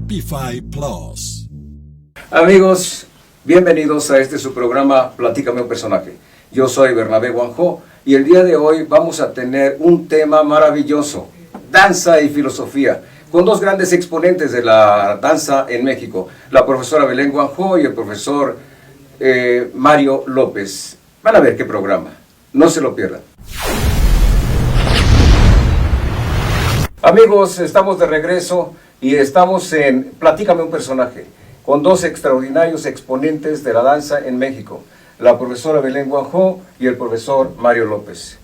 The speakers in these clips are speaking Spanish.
P5 Plus. Amigos, bienvenidos a su programa Platícame un personaje. Yo soy Bernabé Guanjo y el día de hoy vamos a tener un tema maravilloso, danza y filosofía, con dos grandes exponentes de la danza en México, la profesora Belén Guanjo y el profesor Mario López. Van a ver qué programa, no se lo pierdan. Amigos, estamos de regreso y estamos en Platícame un personaje, con dos extraordinarios exponentes de la danza en México, la profesora Belén Guanjo y el profesor Mario López.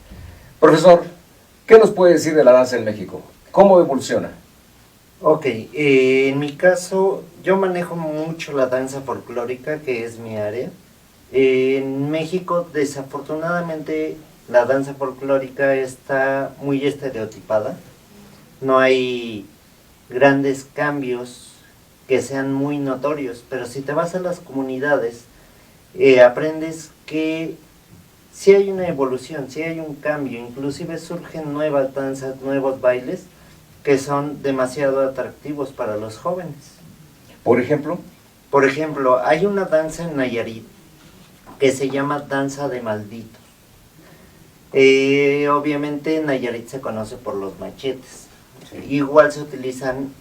Profesor, ¿qué nos puede decir de la danza en México? ¿Cómo evoluciona? Ok, en mi caso, yo manejo mucho la danza folclórica, que es mi área. En México, desafortunadamente, la danza folclórica está muy estereotipada. No hay grandes cambios que sean muy notorios, pero si te vas a las comunidades, aprendes que sí hay una evolución, sí hay un cambio, inclusive surgen nuevas danzas, nuevos bailes que son demasiado atractivos para los jóvenes. ¿Por ejemplo? Por ejemplo, hay una danza en Nayarit que se llama danza de malditos. Obviamente Nayarit se conoce por los machetes. Sí. Igual se utilizan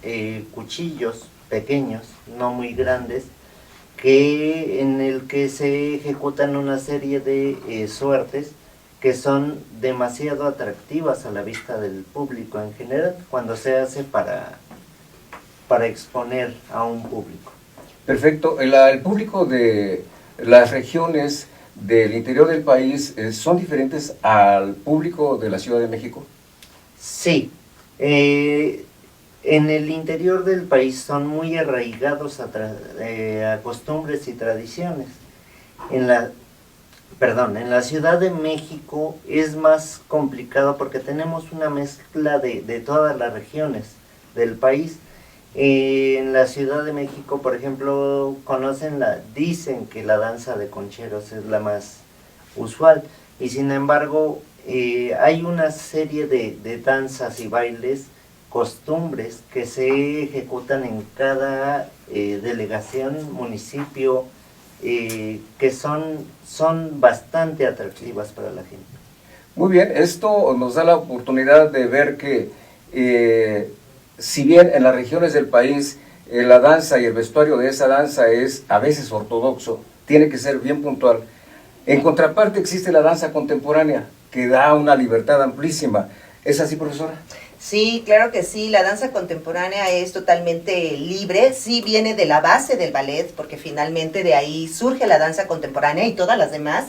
cuchillos pequeños, no muy grandes, en el que se ejecutan una serie de suertes que son demasiado atractivas a la vista del público en general, cuando se hace para exponer a un público. Perfecto. El público de las regiones del interior del país son diferentes al público de la Ciudad de México. Sí. En el interior del país son muy arraigados a costumbres y tradiciones. En la Ciudad de México es más complicado porque tenemos una mezcla de todas las regiones del país. En la Ciudad de México, por ejemplo, dicen que la danza de concheros es la más usual, y sin embargo hay una serie de danzas y bailes, costumbres que se ejecutan en cada delegación, municipio, que son bastante atractivas para la gente. Muy bien, esto nos da la oportunidad de ver que si bien en las regiones del país la danza y el vestuario de esa danza es a veces ortodoxo, tiene que ser bien puntual. En contraparte existe la danza contemporánea, que da una libertad amplísima. ¿Es así, profesora? Sí, claro que sí, la danza contemporánea es totalmente libre, sí viene de la base del ballet, porque finalmente de ahí surge la danza contemporánea y todas las demás.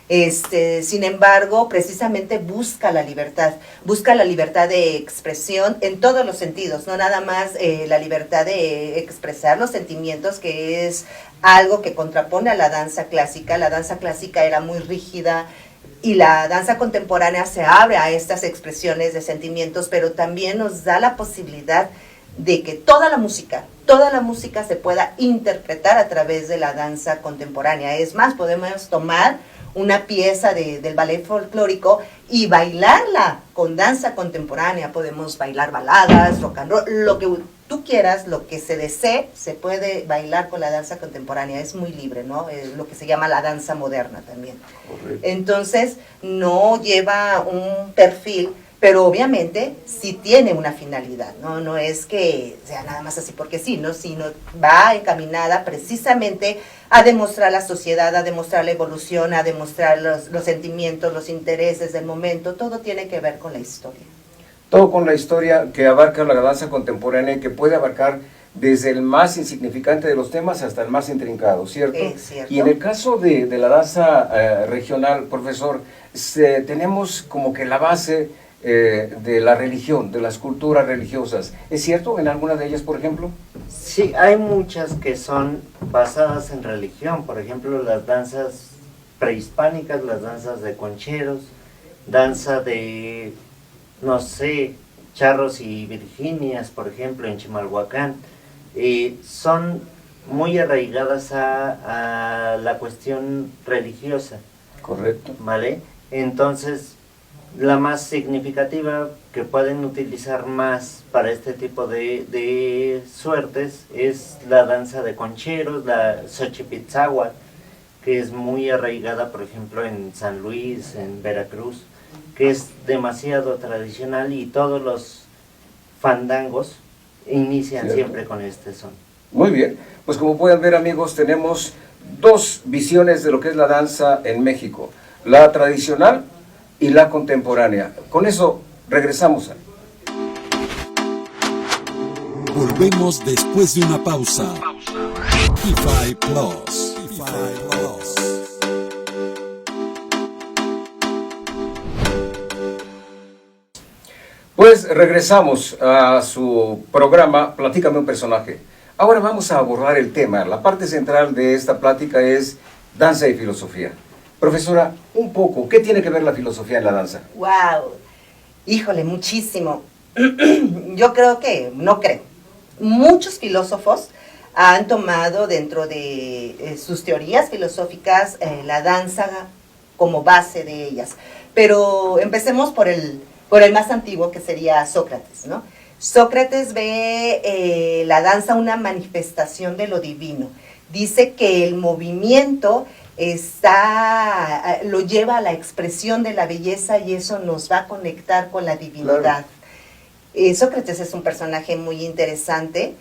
Sin embargo, precisamente busca la libertad de expresión en todos los sentidos, no nada más la libertad de expresar los sentimientos, que es algo que contrapone a la danza clásica. La danza clásica era muy rígida, y la danza contemporánea se abre a estas expresiones de sentimientos, pero también nos da la posibilidad de que toda la música se pueda interpretar a través de la danza contemporánea. Es más, podemos tomar una pieza del ballet folclórico y bailarla con danza contemporánea. Podemos bailar baladas, rock and roll, lo que tú quieras, lo que se desee, se puede bailar con la danza contemporánea. Es muy libre, ¿no? Es lo que se llama la danza moderna también. Correcto. Entonces, no lleva un perfil, pero obviamente sí tiene una finalidad, ¿no? No es que sea nada más así porque sí, ¿no? Sino va encaminada precisamente a demostrar la sociedad, a demostrar la evolución, a demostrar los sentimientos, los intereses del momento. Todo tiene que ver con la historia. Todo con la historia que abarca la danza contemporánea y que puede abarcar desde el más insignificante de los temas hasta el más intrincado, ¿cierto? Es cierto. Y en el caso de la danza regional, profesor, tenemos como que la base de la religión, de las culturas religiosas. ¿Es cierto en alguna de ellas, por ejemplo? Sí, hay muchas que son basadas en religión. Por ejemplo, las danzas prehispánicas, las danzas de concheros, danza de, no sé, charros y virginias, por ejemplo, en Chimalhuacán, son muy arraigadas a la cuestión religiosa. Correcto. ¿Vale? Entonces, La más significativa que pueden utilizar más para este tipo de suertes es la danza de concheros, la Xochipitzáhuatl, que es muy arraigada, por ejemplo, en San Luis, en Veracruz, que es demasiado tradicional y todos los fandangos inician siempre con este son. Muy bien, pues como pueden ver, amigos, tenemos dos visiones de lo que es la danza en México, la tradicional y la contemporánea. Con eso regresamos. Volvemos después de una pausa. Wi-Fi Plus. Pues regresamos a su programa Platícame un personaje. Ahora vamos a abordar el tema. La parte central de esta plática es danza y filosofía. Profesora, un poco, ¿qué tiene que ver la filosofía en la danza? Wow, híjole, muchísimo. Yo creo que, no creo, muchos filósofos han tomado dentro de sus teorías filosóficas la danza como base de ellas. Pero empecemos por el más antiguo, que sería Sócrates, ¿no? Sócrates ve la danza una manifestación de lo divino. Dice que el movimiento lo lleva a la expresión de la belleza y eso nos va a conectar con la divinidad. Claro. Sócrates es un personaje muy interesante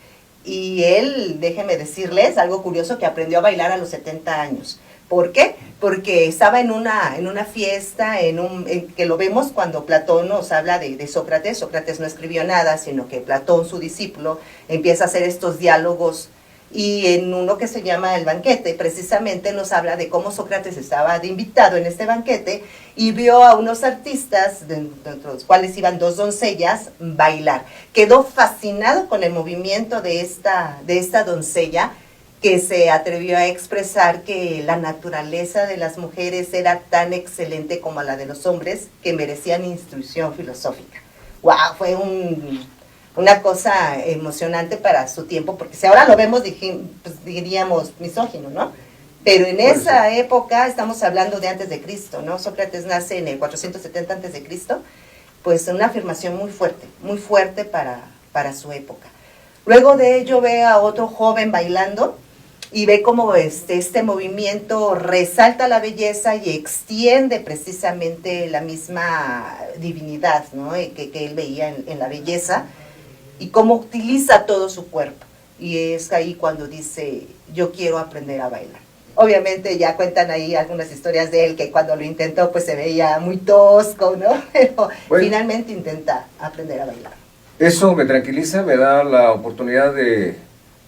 y él, déjenme decirles, algo curioso, que aprendió a bailar a los 70 años. ¿Por qué? Porque estaba en una fiesta, que lo vemos cuando Platón nos habla de Sócrates. Sócrates no escribió nada, sino que Platón, su discípulo, empieza a hacer estos diálogos. Y en uno que se llama El Banquete, precisamente nos habla de cómo Sócrates estaba de invitado en este banquete y vio a unos artistas, dentro de los cuales iban dos doncellas, bailar. Quedó fascinado con el movimiento de esta doncella, que se atrevió a expresar que la naturaleza de las mujeres era tan excelente como la de los hombres, que merecían instrucción filosófica. ¡Wow! Fue una cosa emocionante para su tiempo, porque si ahora lo vemos, pues diríamos misógino, ¿no? Pero en esa época, estamos hablando de antes de Cristo, ¿no? Sócrates nace en el 470 antes de Cristo, pues una afirmación muy fuerte para su época. Luego de ello ve a otro joven bailando y ve cómo este movimiento resalta la belleza y extiende precisamente la misma divinidad, ¿no? que él veía en la belleza, y cómo utiliza todo su cuerpo. Y es ahí cuando dice, yo quiero aprender a bailar. Obviamente ya cuentan ahí algunas historias de él, que cuando lo intentó pues se veía muy tosco, ¿no? Pero finalmente intenta aprender a bailar. Eso me tranquiliza, me da la oportunidad de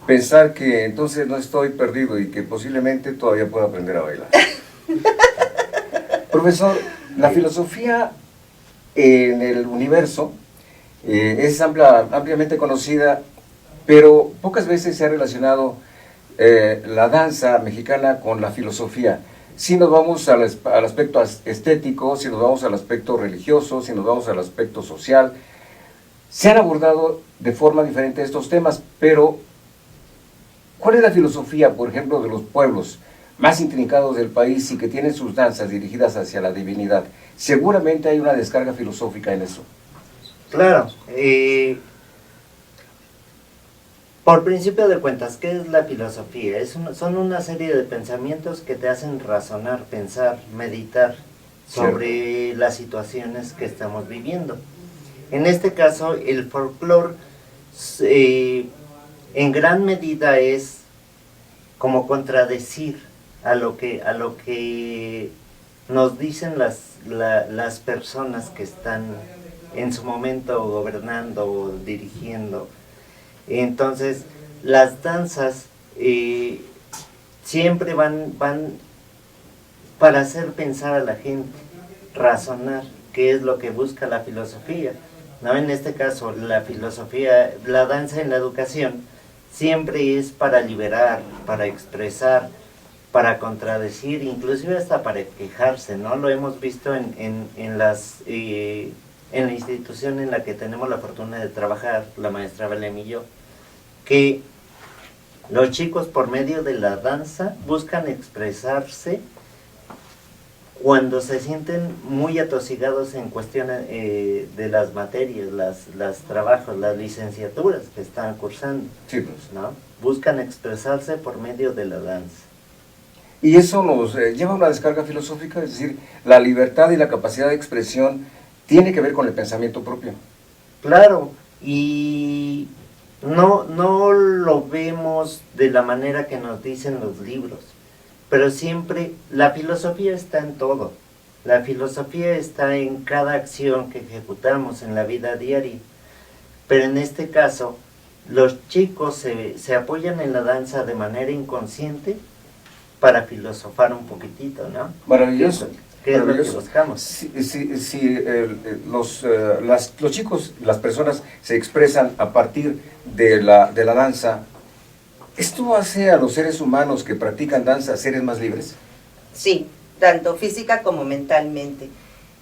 pensar que entonces no estoy perdido y que posiblemente todavía puedo aprender a bailar. Profesor, la filosofía en el universo es ampliamente conocida, pero pocas veces se ha relacionado la danza mexicana con la filosofía. Si nos vamos al aspecto estético, si nos vamos al aspecto religioso, si nos vamos al aspecto social, se han abordado de forma diferente estos temas, pero ¿cuál es la filosofía, por ejemplo, de los pueblos más intrincados del país y que tienen sus danzas dirigidas hacia la divinidad? Seguramente hay una descarga filosófica en eso. Claro. Por principio de cuentas, ¿qué es la filosofía? Son una serie de pensamientos que te hacen razonar, pensar, meditar sobre las situaciones que estamos viviendo. En este caso, el folclore en gran medida es como contradecir a lo que nos dicen las personas que están en su momento gobernando o dirigiendo. Entonces, las danzas siempre van para hacer pensar a la gente, razonar, qué es lo que busca la filosofía, ¿no? En este caso, la filosofía, la danza en la educación, siempre es para liberar, para expresar, para contradecir, inclusive hasta para quejarse, ¿no? Lo hemos visto en la institución en la que tenemos la fortuna de trabajar, la maestra Belén y yo, que los chicos por medio de la danza buscan expresarse cuando se sienten muy atosigados en cuestiones de las materias, las trabajos, las licenciaturas que están cursando, Sí, pues. ¿no? Buscan expresarse por medio de la danza. Y eso nos lleva a una descarga filosófica, es decir, la libertad y la capacidad de expresión tiene que ver con el pensamiento propio. Claro, y no lo vemos de la manera que nos dicen los libros, pero siempre la filosofía está en todo. La filosofía está en cada acción que ejecutamos en la vida diaria. Pero en este caso, los chicos se apoyan en la danza de manera inconsciente para filosofar un poquitito, ¿no? Maravilloso. ¿Qué es lo que Maravilloso. buscamos? Si los chicos, las personas se expresan a partir de la danza, ¿esto hace a los seres humanos que practican danza seres más libres? Sí, tanto física como mentalmente.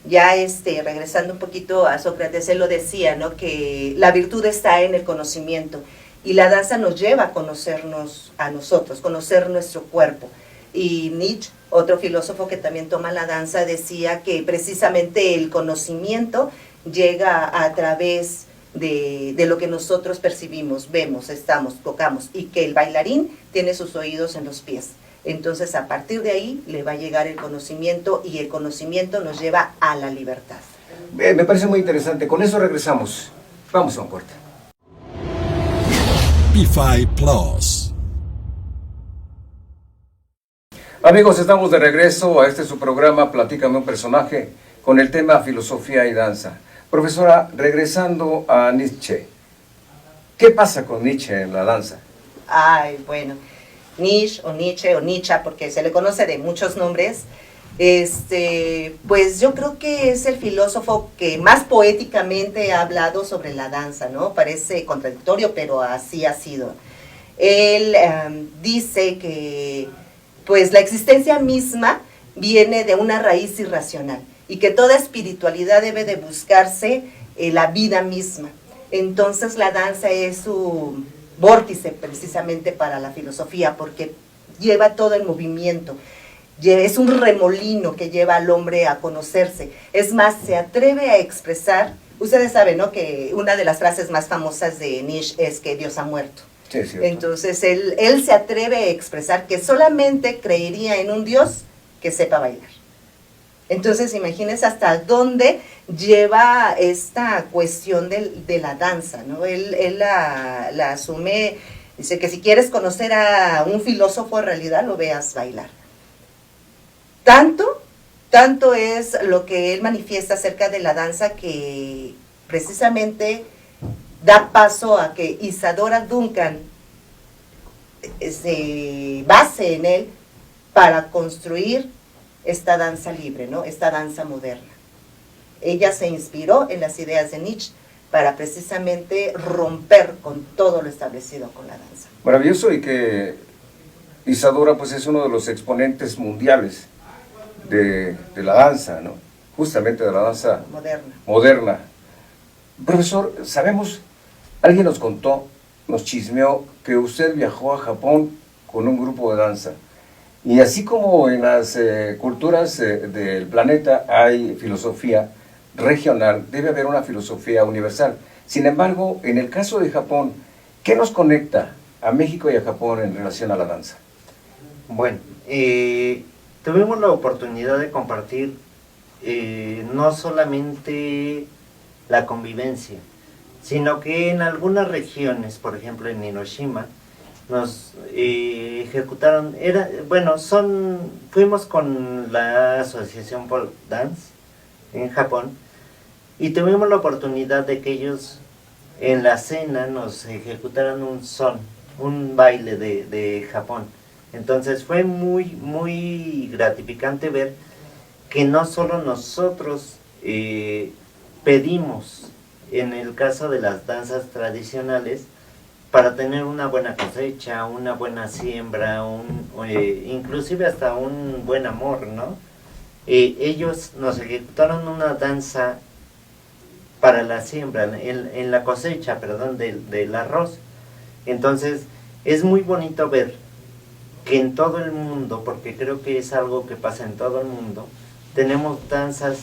Ya regresando un poquito a Sócrates, él lo decía, ¿no? Que la virtud está en el conocimiento y la danza nos lleva a conocernos a nosotros, conocer nuestro cuerpo. Y Nietzsche, otro filósofo que también toma la danza, decía que precisamente el conocimiento llega a través de lo que nosotros percibimos, vemos, estamos, tocamos, y que el bailarín tiene sus oídos en los pies. Entonces, a partir de ahí le va a llegar el conocimiento y el conocimiento nos lleva a la libertad. Me parece muy interesante. Con eso regresamos. Vamos a un corte. P5 Plus. Amigos, estamos de regreso a su programa Platícame un personaje con el tema filosofía y danza. Profesora, regresando a Nietzsche, ¿qué pasa con Nietzsche en la danza? Ay, bueno, Nietzsche o Nietzsche, porque se le conoce de muchos nombres, pues yo creo que es el filósofo que más poéticamente ha hablado sobre la danza, ¿no? Parece contradictorio, pero así ha sido. Él dice que pues la existencia misma viene de una raíz irracional y que toda espiritualidad debe de buscarse la vida misma. Entonces la danza es un vórtice precisamente para la filosofía porque lleva todo el movimiento, es un remolino que lleva al hombre a conocerse. Es más, se atreve a expresar, ustedes saben, ¿no?, que una de las frases más famosas de Nietzsche es que Dios ha muerto. Sí, es cierto. Entonces él se atreve a expresar que solamente creería en un Dios que sepa bailar. Entonces imagínense hasta dónde lleva esta cuestión de la danza, ¿no? Él la asume, dice que si quieres conocer a un filósofo en realidad lo veas bailar. Tanto es lo que él manifiesta acerca de la danza que precisamente da paso a que Isadora Duncan se base en él para construir esta danza libre, ¿no? Esta danza moderna. Ella se inspiró en las ideas de Nietzsche para precisamente romper con todo lo establecido con la danza. Maravilloso, y que Isadora pues es uno de los exponentes mundiales de la danza, ¿no? Justamente de la danza moderna. Profesor, sabemos, alguien nos contó, nos chismeó que usted viajó a Japón con un grupo de danza. Y así como en las culturas del planeta hay filosofía regional, debe haber una filosofía universal. Sin embargo, en el caso de Japón, ¿qué nos conecta a México y a Japón en relación a la danza? Bueno, tuvimos la oportunidad de compartir no solamente la convivencia, sino que en algunas regiones, por ejemplo en Hiroshima, nos ejecutaron, fuimos con la asociación Pole Dance en Japón y tuvimos la oportunidad de que ellos en la cena nos ejecutaran un baile de Japón. Entonces fue muy gratificante ver que no solo nosotros pedimos, en el caso de las danzas tradicionales, para tener una buena cosecha, una buena siembra, inclusive hasta un buen amor, ¿no? Ellos nos ejecutaron una danza para la siembra, en la cosecha, perdón, del arroz. Entonces, es muy bonito ver que en todo el mundo, porque creo que es algo que pasa en todo el mundo, tenemos danzas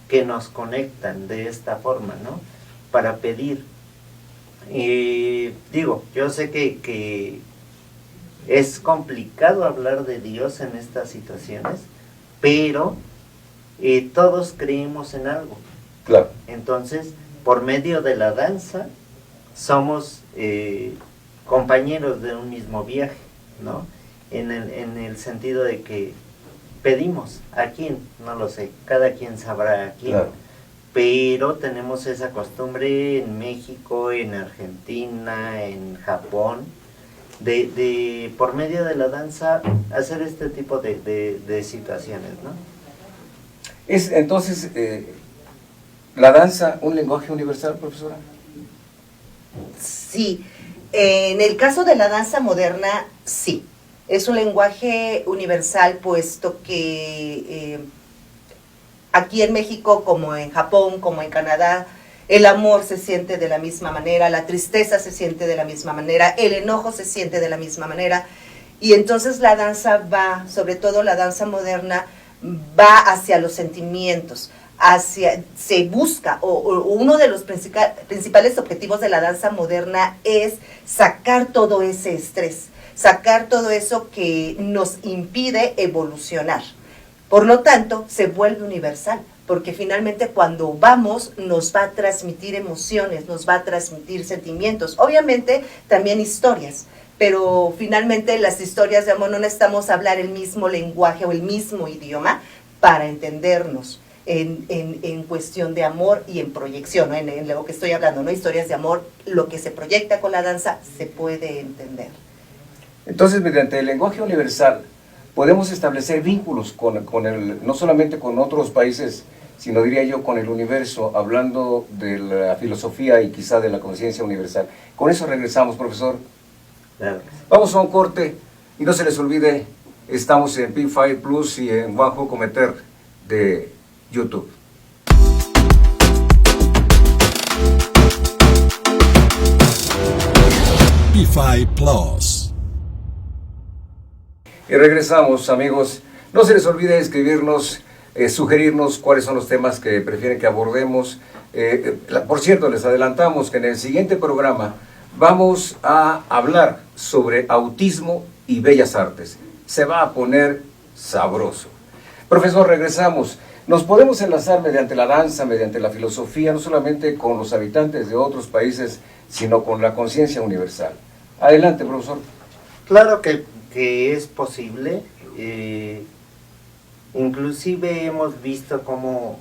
que nos conectan de esta forma, ¿no? Para pedir. Digo, yo sé que es complicado hablar de Dios en estas situaciones, pero todos creemos en algo. Claro. Entonces, por medio de la danza, somos compañeros de un mismo viaje, ¿no? En el sentido de que pedimos a quién, no lo sé, cada quien sabrá a quién, Claro. pero tenemos esa costumbre en México, en Argentina, en Japón, de por medio de la danza hacer este tipo de situaciones, ¿no? ¿Es entonces la danza un lenguaje universal, profesora? Sí, en el caso de la danza moderna, sí. Es un lenguaje universal, puesto que aquí en México, como en Japón, como en Canadá, el amor se siente de la misma manera, la tristeza se siente de la misma manera, el enojo se siente de la misma manera. Y entonces la danza va, sobre todo la danza moderna, va hacia los sentimientos, se busca, o uno de los principales objetivos de la danza moderna es sacar todo ese estrés, sacar todo eso que nos impide evolucionar. Por lo tanto, se vuelve universal, porque finalmente cuando vamos nos va a transmitir emociones, nos va a transmitir sentimientos, obviamente también historias, pero finalmente las historias de amor no necesitamos hablar el mismo lenguaje o el mismo idioma para entendernos en cuestión de amor y en proyección, ¿no? En lo que estoy hablando, ¿no? Historias de amor, lo que se proyecta con la danza se puede entender. Entonces, mediante el lenguaje universal, podemos establecer vínculos no solamente con otros países, sino diría yo con el universo, hablando de la filosofía y quizá de la conciencia universal. Con eso regresamos, profesor. Claro. Vamos a un corte y no se les olvide, estamos en P5 Plus y en Juanjo Cometer de YouTube. P5 Plus. Y regresamos, amigos. No se les olvide escribirnos, sugerirnos cuáles son los temas que prefieren que abordemos. Por cierto, les adelantamos que en el siguiente programa vamos a hablar sobre autismo y bellas artes. Se va a poner sabroso. Profesor, regresamos. Nos podemos enlazar mediante la danza, mediante la filosofía, no solamente con los habitantes de otros países, sino con la conciencia universal. Adelante, profesor. Claro que es posible. Inclusive hemos visto cómo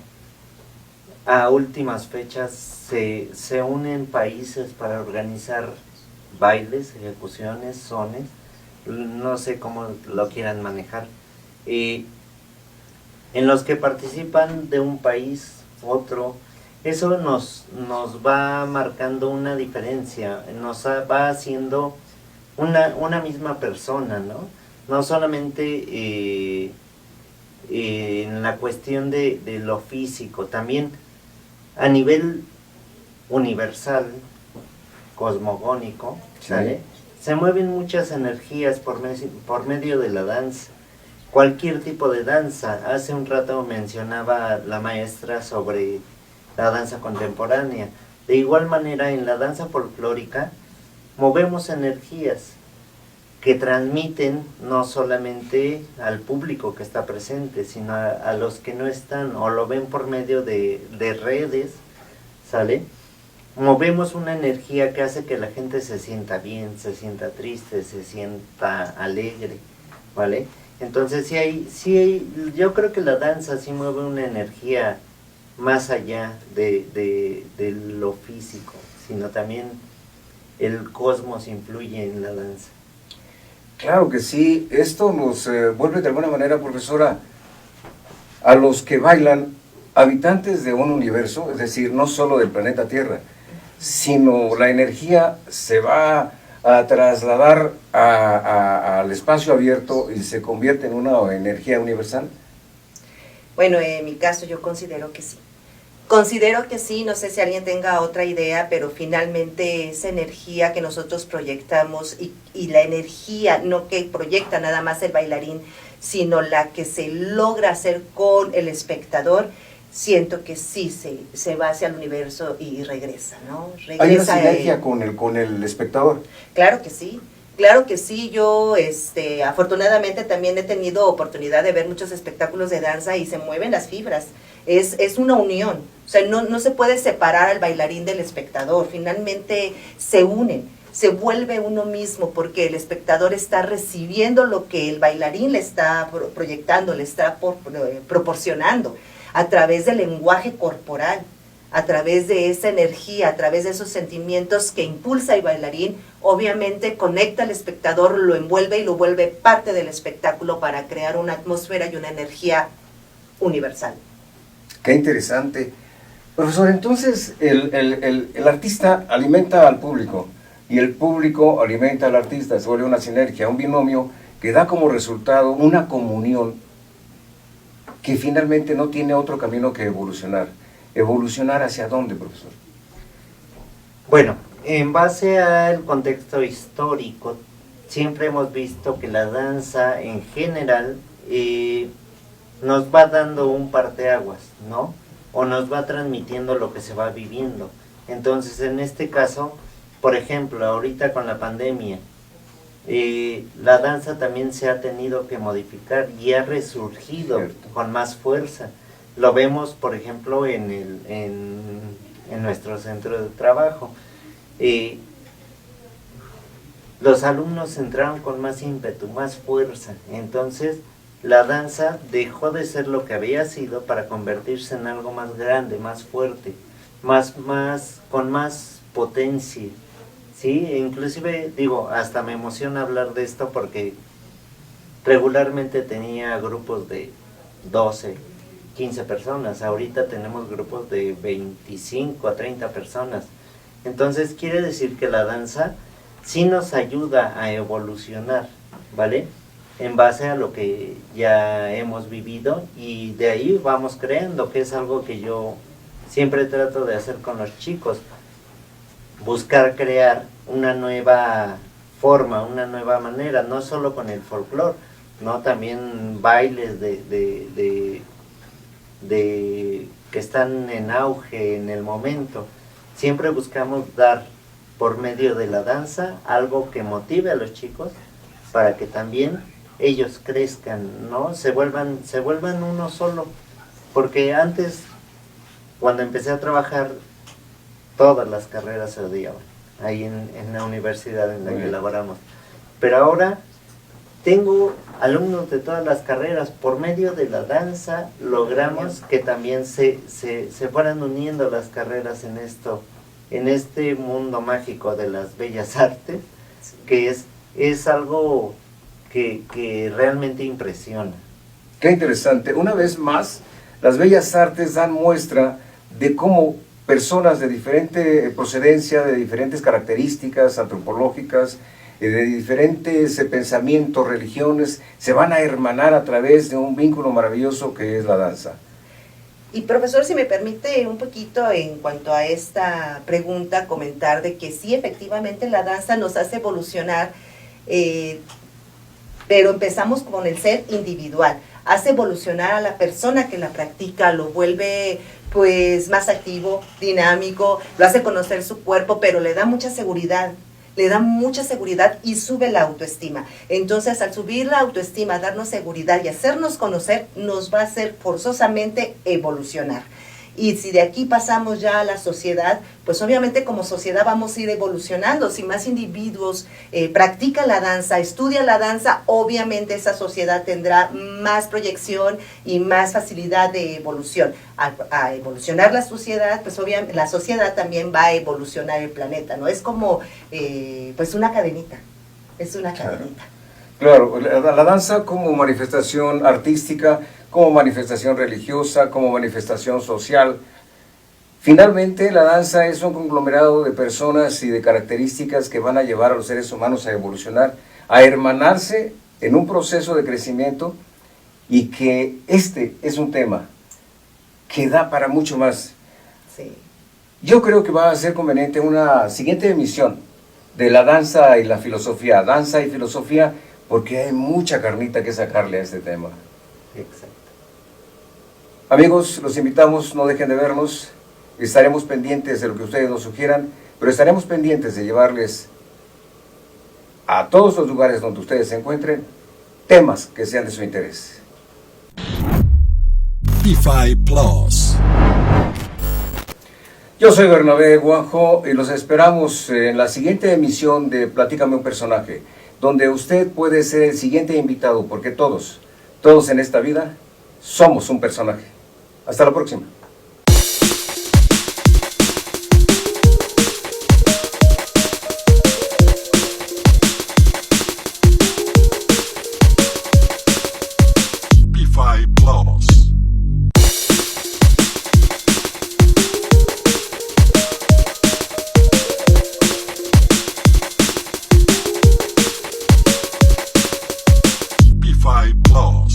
a últimas fechas se unen países para organizar bailes, ejecuciones, sones, no sé cómo lo quieran manejar, en los que participan de un país, otro. Eso nos va marcando una diferencia, nos va haciendo una misma persona, ¿no? No solamente en la cuestión de lo físico, también a nivel universal, cosmogónico, ¿sale? Se mueven muchas energías por medio de la danza. Cualquier tipo de danza. Hace un rato mencionaba la maestra sobre la danza contemporánea. De igual manera, en la danza folclórica movemos energías que transmiten no solamente al público que está presente, sino a los que no están o lo ven por medio de redes, ¿sale? Movemos una energía que hace que la gente se sienta bien, se sienta triste, se sienta alegre, ¿vale? Entonces sí hay, yo creo que la danza sí mueve una energía más allá de lo físico, sino también el cosmos influye en la danza. Claro que sí, esto nos vuelve de alguna manera, profesora, a los que bailan habitantes de un universo, es decir, no solo del planeta Tierra, sino la energía se va a trasladar al espacio abierto y se convierte en una energía universal. Bueno, en mi caso yo considero que sí. Considero que sí, no sé si alguien tenga otra idea, pero finalmente esa energía que nosotros proyectamos y la energía no que proyecta nada más el bailarín, sino la que se logra hacer con el espectador, siento que sí se va hacia el universo y regresa, ¿no? ¿Hay una Regresa, sinergia con el espectador? Claro que sí. Claro que sí, yo afortunadamente también he tenido oportunidad de ver muchos espectáculos de danza y se mueven las fibras, es una unión, o sea, no se puede separar al bailarín del espectador, finalmente se unen, se vuelve uno mismo porque el espectador está recibiendo lo que el bailarín le está proyectando, le está proporcionando a través del lenguaje corporal, a través de esa energía, a través de esos sentimientos que impulsa el bailarín, obviamente conecta al espectador, lo envuelve y lo vuelve parte del espectáculo para crear una atmósfera y una energía universal. Qué interesante. Profesor, entonces el artista alimenta al público y el público alimenta al artista, se vuelve una sinergia, un binomio que da como resultado una comunión que finalmente no tiene otro camino que evolucionar. ¿Evolucionar hacia dónde, profesor? Bueno, en base al contexto histórico, siempre hemos visto que la danza en general nos va dando un parteaguas, ¿no? O nos va transmitiendo lo que se va viviendo. Entonces, en este caso, por ejemplo, ahorita con la pandemia, la danza también se ha tenido que modificar y ha resurgido con más fuerza. Lo vemos, por ejemplo, en nuestro centro de trabajo. Los alumnos entraron con más ímpetu, más fuerza. Entonces, la danza dejó de ser lo que había sido para convertirse en algo más grande, más fuerte, con más potencia. ¿Sí? Inclusive, digo, hasta me emociona hablar de esto porque regularmente tenía grupos de 12, 15 personas. Ahorita tenemos grupos de 25 a 30 personas. Entonces quiere decir que la danza sí nos ayuda a evolucionar, ¿vale? En base a lo que ya hemos vivido y de ahí vamos creando, que es algo que yo siempre trato de hacer con los chicos. Buscar crear una nueva forma, una nueva manera, no solo con el folclore, ¿no? También bailes que están en auge en el momento. Siempre buscamos dar por medio de la danza algo que motive a los chicos para que también ellos crezcan, ¿no? Se vuelvan uno solo. Porque antes, cuando empecé a trabajar, todas las carreras se odiaban ahí en la universidad en la que laboramos. Pero ahora tengo alumnos de todas las carreras. Por medio de la danza logramos que también se fueran uniendo las carreras en este mundo mágico de las bellas artes, que es algo que realmente impresiona. Qué interesante. Una vez más, las bellas artes dan muestra de cómo personas de diferente procedencia, de diferentes características antropológicas, de diferentes pensamientos, religiones, se van a hermanar a través de un vínculo maravilloso que es la danza. Y profesor, si me permite un poquito en cuanto a esta pregunta, comentar de que sí, efectivamente la danza nos hace evolucionar, pero empezamos con el ser individual, hace evolucionar a la persona que la practica, lo vuelve pues más activo, dinámico, lo hace conocer su cuerpo, pero le da mucha seguridad y sube la autoestima. Entonces, al subir la autoestima, darnos seguridad y hacernos conocer, nos va a hacer forzosamente evolucionar. Y si de aquí pasamos ya a la sociedad, pues obviamente como sociedad vamos a ir evolucionando. Si más individuos practican la danza, estudian la danza, obviamente esa sociedad tendrá más proyección y más facilidad de evolución. A evolucionar la sociedad, pues obviamente la sociedad también va a evolucionar el planeta, ¿no? Es como pues una cadenita, es una cadenita. Claro, la danza como manifestación artística, como manifestación religiosa, como manifestación social. Finalmente, la danza es un conglomerado de personas y de características que van a llevar a los seres humanos a evolucionar, a hermanarse en un proceso de crecimiento, y que este es un tema que da para mucho más. Sí. Yo creo que va a ser conveniente una siguiente emisión de la danza y la filosofía, porque hay mucha carnita que sacarle a este tema. Exacto. Amigos, los invitamos, no dejen de vernos, estaremos pendientes de lo que ustedes nos sugieran, pero estaremos pendientes de llevarles a todos los lugares donde ustedes se encuentren temas que sean de su interés. P5 Plus. Yo soy Bernabé Guanjo y los esperamos en la siguiente emisión de Platícame un personaje, donde usted puede ser el siguiente invitado, porque todos en esta vida somos un personaje. Hasta la próxima. P5 Plus. P5 Plus.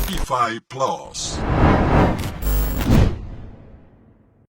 P5 Plus.